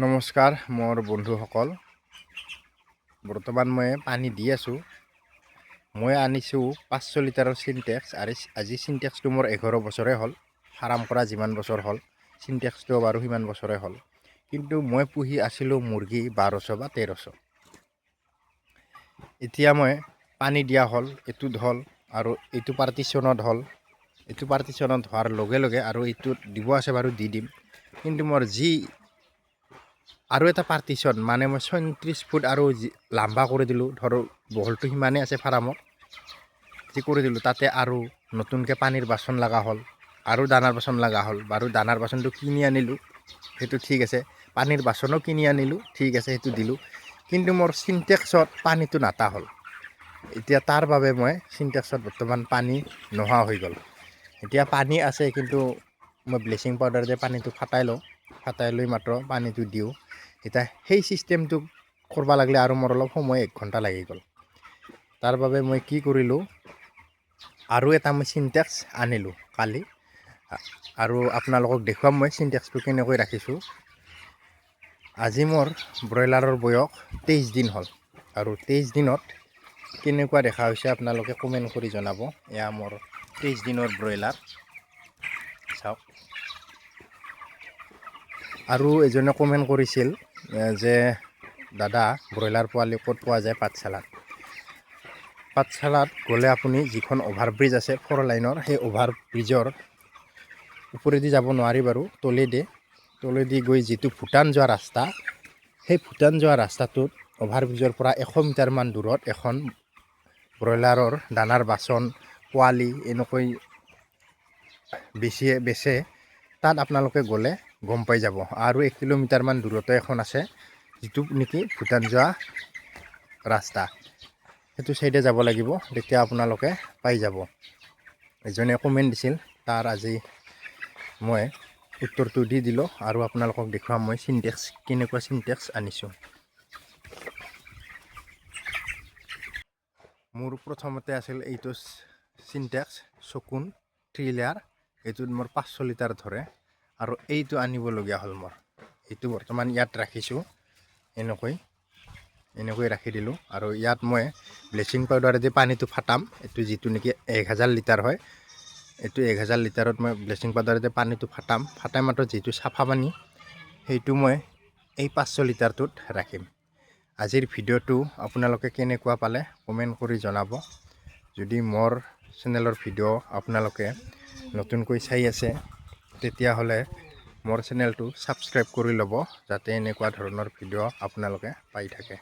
নমস্কাৰ মোৰ বন্ধুসকল। বৰ্তমান মই পানী দি আছোঁ। মই আনিছোঁ 500 লিটাৰৰ চিনটেক্স আৰু আজি চিনটেক্সটো মোৰ 11 বছৰে হ'ল। ফাৰ্ম কৰা যিমান বছৰ হ'ল চিনটেক্সটো বাৰু সিমান বছৰে হ'ল। কিন্তু মই পুহি আছিলোঁ মুৰ্গী 1200 বা 1300। এতিয়া মই পানী দিয়া হ'ল, এইটোত হ'ল আৰু এইটো পাৰ্টিশ্যনত হ'ল। এইটো পাৰ্টিশ্যনত হোৱাৰ লগে লগে আৰু এইটোত দিব আছে বাৰু দি দিম। কিন্তু মোৰ যি আৰু এটা পাৰ্টিশ্যন মানে মই 34 ফুট আৰু লাম্বা কৰি দিলোঁ। ধৰক বহলটো সিমানেই আছে ফাৰ্মত যি কৰি দিলোঁ। তাতে আৰু নতুনকৈ পানীৰ বাচন লগা হ'ল আৰু দানাৰ বাচন লগা হ'ল। বাৰু দানাৰ বাচনটো কিনি আনিলোঁ, সেইটো ঠিক আছে। পানীৰ বাচনো কিনি আনিলোঁ, ঠিক আছে, সেইটো দিলোঁ। কিন্তু মোৰ চিনটেক্সত পানীটো নাটা হ'ল। এতিয়া তাৰ বাবে মই চিনটেক্সত বৰ্তমান পানী নোহোৱা হৈ গ'ল। এতিয়া পানী আছে, কিন্তু মই ব্লিচিং পাউডাৰ দি পানীটো ফাটাই লওঁ, ফাটাই লৈ মাত্ৰ পানীটো দিওঁ। এতিয়া সেই চিষ্টেমটো কৰিব লাগিলে আৰু মোৰ অলপ সময় 1 ঘণ্টা লাগি গ'ল। তাৰ বাবে মই কি কৰিলোঁ, আৰু এটা মই চিনটেক্স আনিলোঁ কালি আৰু আপোনালোকক দেখুৱাম মই চিনটেক্সটো কেনেকৈ ৰাখিছোঁ। আজি মোৰ ব্ৰইলাৰৰ বয়স 23 দিন হ'ল আৰু 23 দিনত কেনেকুৱা দেখা হৈছে আপোনালোকে কমেণ্ট কৰি জনাব। এয়া মোৰ 23 দিনৰ ব্ৰইলাৰ চাওক। আৰু এজনে কমেণ্ট কৰিছিল যে দাদা ব্ৰইলাৰ পোৱালি ক'ত পোৱা যায় পাঠশালাত গ'লে আপুনি যিখন অভাৰব্ৰিজ আছে 4 লাইনৰ, সেই অভাৰব্ৰিজৰ ওপৰেদি যাব নোৱাৰি বাৰু, তলেদি গৈ যিটো ভূটান যোৱা ৰাস্তা, সেই ভূটান যোৱা ৰাস্তাটোত অভাৰব্ৰিজৰ পৰা 100 মিটাৰমান দূৰত এখন ব্ৰইলাৰৰ দানাৰ বাচন পোৱালি এনেকৈ বেচে। তাত আপোনালোকে গ'লে গম পাই যাব। আৰু 1 কিলোমিটাৰমান দূৰতে এখন আছে, যিটো নেকি ভূটান যোৱা ৰাস্তা, সেইটো চাইডে যাব লাগিব, তেতিয়া আপোনালোকে পাই যাব। এজনে কমেণ্ট দিছিল, তাৰ আজি মই উত্তৰটো দি দিলোঁ আৰু আপোনালোকক দেখুৱাম মই চিনটেক্স কেনেকুৱা চিনটেক্স আনিছোঁ। মোৰ প্ৰথমতে আছিল এইটো চিনটেক্স চকুন 3 লেয়াৰ, এইটোত মোৰ 500 লিটাৰ ধৰে। আৰু এইটো আনিবলগীয়া হ'ল মোৰ, এইটো বৰ্তমান ইয়াত ৰাখিছোঁ, এনেকৈ ৰাখি দিলোঁ। আৰু ইয়াত মই ব্লিচিং পাউডাৰেদি পানীটো ফাটাম, এইটো যিটো নেকি 1000 লিটাৰ হয়। এইটো 1000 লিটাৰত মই ব্লিচিং পাউডাৰেদি পানীটো ফাটাই মাত্ৰ যিটো চাফা পানী, সেইটো মই এই 500 লিটাৰটোত ৰাখিম। আজিৰ ভিডিঅ'টো আপোনালোকে কেনেকুৱা পালে কমেণ্ট কৰি জনাব। যদি মোৰ চেনেলৰ ভিডিঅ' আপোনালোকে নতুনকৈ চাই আছে, তেতিয়াহ'লে মোৰ চেনেলটো ছাবস্ক্ৰাইব কৰি ল'ব, যাতে এনেকুৱা ধৰণৰ ভিডিঅ' আপোনালোকে পাই থাকে।